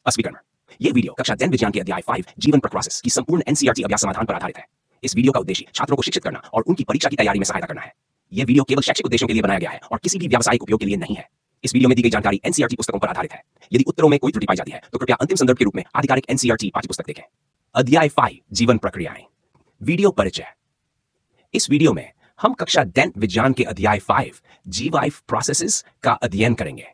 अस्वीकरण। ये वीडियो कक्षा 10 विज्ञान के अध्याय 5 जीवन प्रोसेस की संपूर्ण एनसीईआरटी अभ्यास समाधान पर आधारित है। इस वीडियो का उद्देश्य छात्रों को शिक्षित करना और उनकी परीक्षा की तैयारी में सहायता करना है। यह वीडियो केवल शैक्षिक उद्देश्यों के लिए बनाया गया है और किसी भी व्यावसायिक उपयोग के लिए नहीं है। इस वीडियो में दी गई जानकारी एनसीईआरटी पुस्तकों पर आधारित है। यदि उत्तरों में कोई त्रुटि पाई जाती है तो कृपया अंतिम संदर्भ के रूप में आधिकारिक एनसीईआरटी पाठ्यपुस्तक देखें। अध्याय 5 जीवन प्रक्रियाएं। वीडियो परिचय। इस वीडियो में हम कक्षा 10 विज्ञान के अध्याय 5 जीवन प्रोसेसेस का अध्ययन करेंगे।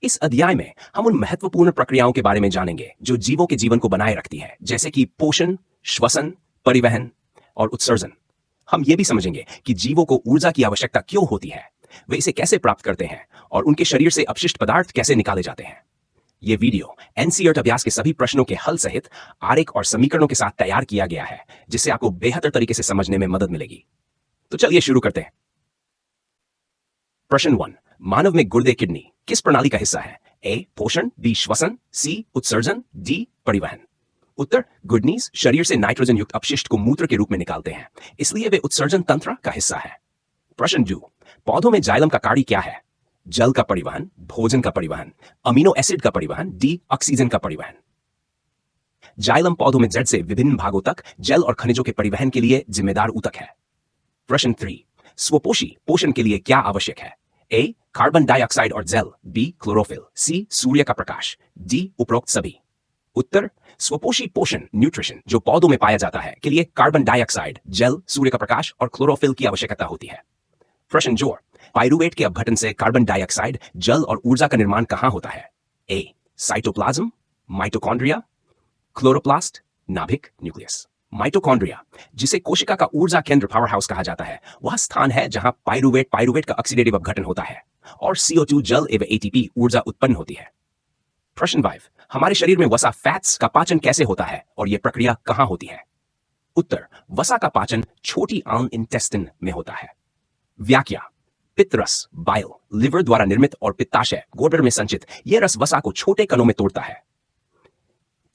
इस अध्याय में हम उन महत्वपूर्ण प्रक्रियाओं के बारे में जानेंगे जो जीवों के जीवन को बनाए रखती है, जैसे कि पोषण, श्वसन, परिवहन और उत्सर्जन। हम यह भी समझेंगे कि जीवों को ऊर्जा की आवश्यकता क्यों होती है, वे इसे कैसे प्राप्त करते हैं और उनके शरीर से अपशिष्ट पदार्थ कैसे निकाले जाते हैं। यह वीडियो एनसीईआरटी अभ्यास के सभी प्रश्नों के हल सहित आरेख और समीकरणों के साथ तैयार किया गया है, जिससे आपको बेहतर तरीके से समझने में मदद मिलेगी। तो चलिए शुरू करते हैं। प्रश्न 1। मानव में गुर्दे किडनी किस प्रणाली का हिस्सा है? ए पोषण, बी श्वसन, सी उत्सर्जन, डी परिवहन। उत्तर गुडनीज शरीर से नाइट्रोजन युक्त अपशिष्ट को मूत्र के रूप में निकालते हैं, इसलिए वे उत्सर्जन तंत्र का हिस्सा है। प्रश्न 2। पौधों में जाइलम का कार्य क्या है? जल का परिवहन, भोजन का परिवहन, अमीनो एसिड का परिवहन, डी ऑक्सीजन का परिवहन। जाइलम पौधों में जड़ से विभिन्न भागों तक जल और खनिजों के परिवहन के लिए जिम्मेदार ऊतक है। प्रश्न 3। स्वपोषी पोषण के लिए क्या आवश्यक है? ए कार्बन डाइऑक्साइड और जल, बी क्लोरोफिल, सी सूर्य का प्रकाश, डी उपरोक्त सभी। उत्तर स्वपोषी पोषण न्यूट्रिशन जो पौधों में पाया जाता है के लिए कार्बन डाइऑक्साइड, जल, सूर्य का प्रकाश और क्लोरोफिल की आवश्यकता होती है। प्रश्न 4। पाइरूवेट के अपघटन से कार्बन डाइऑक्साइड, जल और ऊर्जा का निर्माण कहां होता है? ए साइटोप्लाज्म, माइटोकॉन्ड्रिया, क्लोरोप्लास्ट, नाभिक, न्यूक्लियस। माइटोकॉन्ड्रिया, जिसे कोशिका का ऊर्जा केंद्र पावर हाउस कहा जाता है, वह स्थान है जहां पाइरूवेट का ऑक्सीडेटिव अपघटन होता है और CO2 जल एवं ATP ऊर्जा उत्पन्न होती है। प्रश्न 5। हमारे शरीर में वसा फैट्स का पाचन कैसे होता है और यह प्रक्रिया कहां होती है? उत्तर वसा का पाचन छोटी आंत इंटेस्टिन में होता है। व्याख्या। पित्तरस बाइल लिवर द्वारा निर्मित और पित्ताशय गोबर में संचित यह रस वसा को छोटे कणों में तोड़ता है।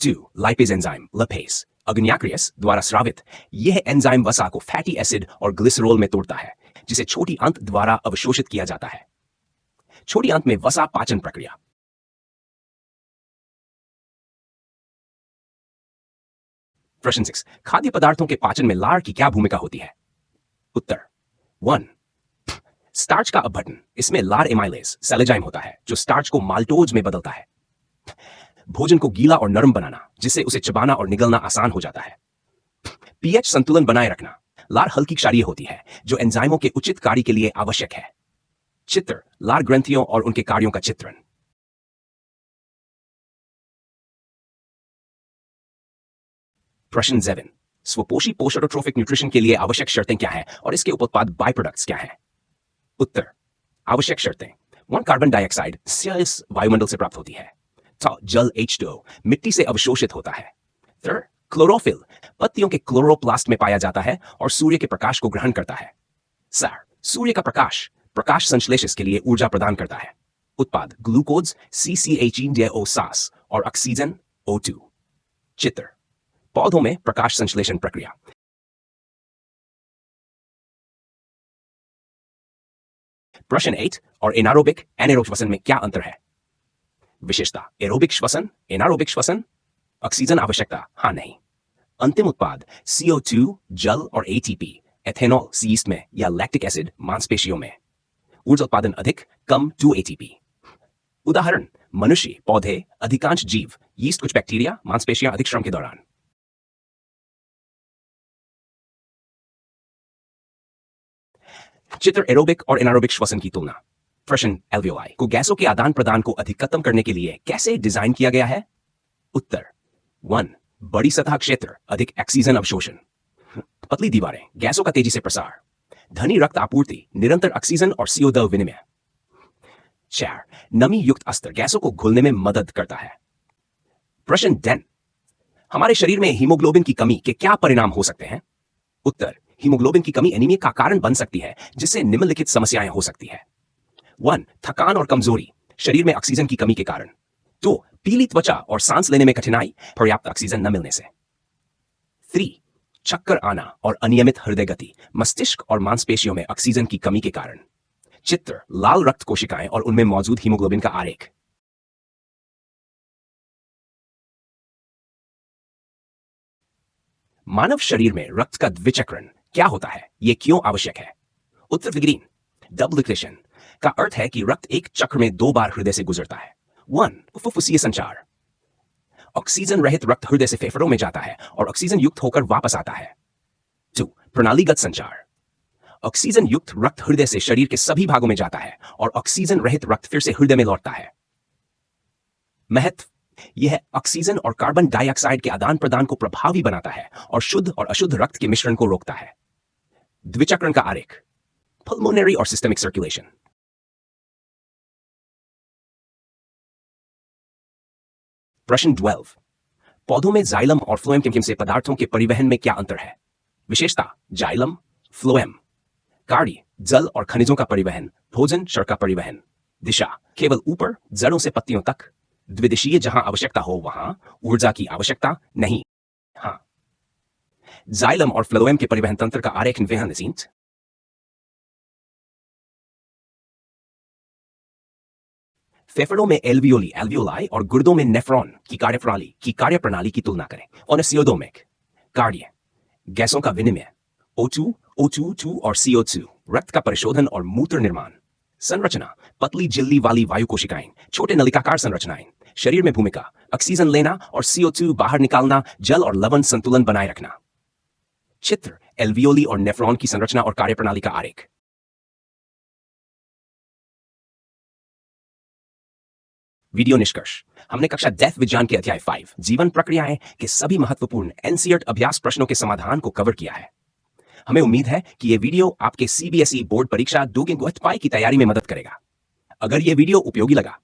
2. लाइपेज एंजाइम लपेज अग्न्याक्रियस द्वारा स्रावित यह एंजाइम वसा को फैटी एसिड और ग्लिसरॉल में तोड़ता है, जिसे छोटी आंत द्वारा अवशोषित किया जाता है। छोटी आंत में वसा पाचन प्रक्रिया। प्रश्न 6। खाद्य पदार्थों के पाचन में लार की क्या भूमिका होती है? उत्तर 1. स्टार्च का अपघटन, इसमें लार एमाइलेज सेलेजाइम होता है जो स्टार्च को माल्टोज में बदलता है। भोजन को गीला और नरम बनाना, जिससे उसे चबाना और निगलना आसान हो जाता है। पीएच संतुलन बनाए रखना। लार हल्की क्षारीय होती है जो एंजाइमों के उचित कार्य के लिए आवश्यक है। चित्र लार ग्रंथियों और उनके कार्यों का चित्रण। प्रश्न 7। स्वपोषी पोषणोट्रोफिक न्यूट्रिशन के लिए आवश्यक शर्तें क्या हैं और इसके उपउत्पाद बाय प्रोडक्ट्स क्या हैं? उत्तर आवश्यक शर्तें। 1. कार्बन डाइऑक्साइड CO2 वायुमंडल से प्राप्त होती है। 2. जल H2O मिट्टी से अवशोषित होता है। 3. क्लोरोफिल पत्तियों के क्लोरोप्लास्ट में पाया जाता है और सूर्य के प्रकाश को ग्रहण करता है। 4. सूर्य का प्रकाश संश्लेषण के लिए ऊर्जा प्रदान करता है। उत्पाद ग्लूकोज CCH2SAS और ऑक्सीजन O2। चित्र पौधों में प्रकाश संश्लेषण प्रक्रिया। प्रश्न 8। और एनारोबिक एनारोबिक श्वसन में क्या अंतर है? विशेषता एरोबिक श्वसन, एनारोबिक श्वसन। ऑक्सीजन आवश्यकता हाँ नहीं। अंतिम उत्पाद CO2 जल और ATP एथेनॉल यीस्ट में या लैक्टिक एसिड मांसपेशियों में। ऊर्जा उत्पादन अधिक, कम 2 ATP। उदाहरण मनुष्य, पौधे, अधिकांश जीव, यीस्ट, कुछ बैक्टीरिया, मांसपेशियां अधिक श्रम के दौरान। चित्र एरोबिक और एनारोबिक श्वसन की तुलना। प्रश्न एल्वियोलाई को गैसों के आदान प्रदान को अधिकतम करने के लिए कैसे डिजाइन किया गया है? उत्तर 1. बड़ी सतह क्षेत्र, अधिक ऑक्सीजन अवशोषण। पतली दीवारें, गैसों का तेजी से प्रसार। धनी रक्त आपूर्ति, निरंतर ऑक्सीजन और CO2 विनिमय। 4. नमी युक्त अस्तर गैसों को घुलने में मदद करता है। प्रश्न 10। हमारे शरीर में हीमोग्लोबिन की कमी के क्या परिणाम हो सकते हैं? उत्तर हीमोग्लोबिन की कमी एनीमिया का कारण बन सकती है, जिससे निम्नलिखित समस्याएं हो सकती है। 1. थकान और कमजोरी शरीर में ऑक्सीजन की कमी के कारण। 2. पीली त्वचा और सांस लेने में कठिनाई पर्याप्त ऑक्सीजन न मिलने से। 3. चक्कर आना और अनियमित हृदय गति मस्तिष्क और मांसपेशियों में ऑक्सीजन की कमी के कारण। चित्र लाल रक्त कोशिकाएं और उनमें मौजूद हीमोग्लोबिन का आरेख। मानव शरीर में रक्त का द्विचक्रण क्या होता है, यह क्यों आवश्यक है? उत्तर विग्रीन डब्लिकेशन का अर्थ है कि रक्त एक चक्र में 2 बार हृदय से गुजरता है। 1 फुफ्फुसीय संचार, ऑक्सीजन रहित रक्त हृदय से फेफड़ों में जाता है और ऑक्सीजन युक्त होकर वापस आता है। 2 प्रणालीगत संचार, ऑक्सीजन युक्त रक्त हृदय से शरीर के सभी भागों में जाता है और ऑक्सीजन रहित रक्त फिर से हृदय में लौटता है। महत्व, यह ऑक्सीजन और कार्बन डाइऑक्साइड के आदान प्रदान को प्रभावी बनाता है और शुद्ध और अशुद्ध रक्त के मिश्रण को रोकता है। द्विचक्रण का आरेख, पल्मोनरी और सिस्टमिक सर्कुलेशन। प्रश्न 12, पौधों में जाइलम और फ्लोएम के से पदार्थों के परिवहन में क्या अंतर है? विशेषता, जाइलम, फ्लोएम। कार्य, जल और खनिजों का परिवहन, भोजन, शर्क का परिवहन। दिशा, केवल ऊपर, जड़ों से पत्तियों तक। द्विदिशीय, जहां आवश्यकता हो वहां, ऊर्जा की आवश्यकता नहीं। हाँ, जाइलम और फ्लोएम के परिवहन तंत्र का आरेख निम्नलिखित। फेफड़ों में एल्वियोलाई और गुर्दों में नेफ्रॉन की कार्यप्रणाली की तुलना करें। ओनोसियोडोमिक कार्य, गैसों का विनिमय, O2, O2 और CO2, रक्त का परिशोधन और मूत्र निर्माण। संरचना, पतली झिल्ली वाली वायु कोशिकाएं, छोटे नलिकाकार संरचनाएं। शरीर में भूमिका, ऑक्सीजन लेना और CO2 बाहर निकालना, जल और लवण संतुलन बनाए रखना। चित्र, एल्वियोली और नेफ्रॉन की संरचना और कार्यप्रणाली का आरेख। वीडियो निष्कर्ष, हमने कक्षा डेथ विज्ञान के अध्याय 5 जीवन प्रक्रियाएं के सभी महत्वपूर्ण एनसीईआरटी अभ्यास प्रश्नों के समाधान को कवर किया है। हमें उम्मीद है कि यह वीडियो आपके सीबीएसई बोर्ड परीक्षा डूगिंग की तैयारी में मदद करेगा। अगर यह वीडियो उपयोगी लगा,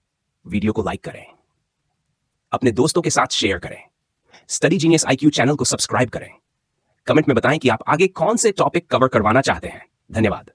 वीडियो को लाइक करें, अपने दोस्तों के साथ शेयर करें, स्टडी जीनियस IQ चैनल को सब्सक्राइब करें, कमेंट में बताएं कि आप आगे कौन से टॉपिक कवर करवाना चाहते हैं। धन्यवाद।